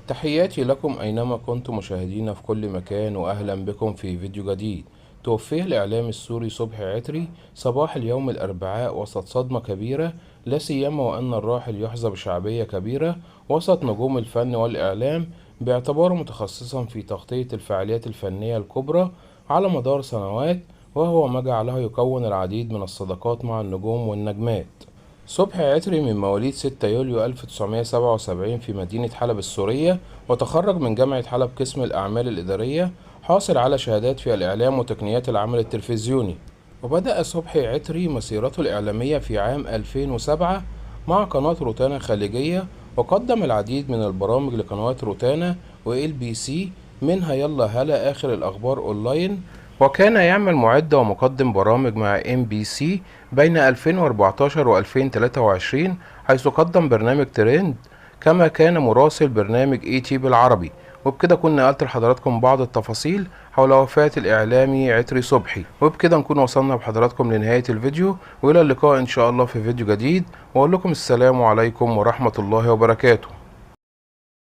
تحياتي لكم أينما كنتم مشاهدينا في كل مكان، وأهلا بكم في فيديو جديد. توفي الإعلامي السوري صبحي عتري صباح اليوم الأربعاء وسط صدمة كبيرة، لا سيما وأن الراحل يحظى بشعبية كبيرة وسط نجوم الفن والإعلام، باعتباره متخصصا في تغطية الفعاليات الفنية الكبرى على مدار سنوات، وهو ما جعله يكون العديد من الصداقات مع النجوم والنجمات. صبحي عتري من مواليد 6 يوليو 1977 في مدينة حلب السورية، وتخرج من جامعة حلب قسم الأعمال الإدارية، حاصل على شهادات في الإعلام وتقنيات العمل التلفزيوني. وبدأ صبحي عتري مسيرته الإعلامية في عام 2007 مع قناة روتانا الخليجية، وقدم العديد من البرامج لقنوات روتانا وإل بي سي، منها يلا هلا آخر الأخبار أونلاين. وكان يعمل معد ومقدم برامج مع ام بي سي بين 2014 و 2023، حيث قدم برنامج ترند، كما كان مراسل برنامج اي تي بالعربي. وبكده كنا نقلت لحضراتكم بعض التفاصيل حول وفاة الإعلامي عتري صبحي، وبكده نكون وصلنا بحضراتكم لنهاية الفيديو، وإلى اللقاء إن شاء الله في فيديو جديد، وأقول لكم السلام عليكم ورحمة الله وبركاته.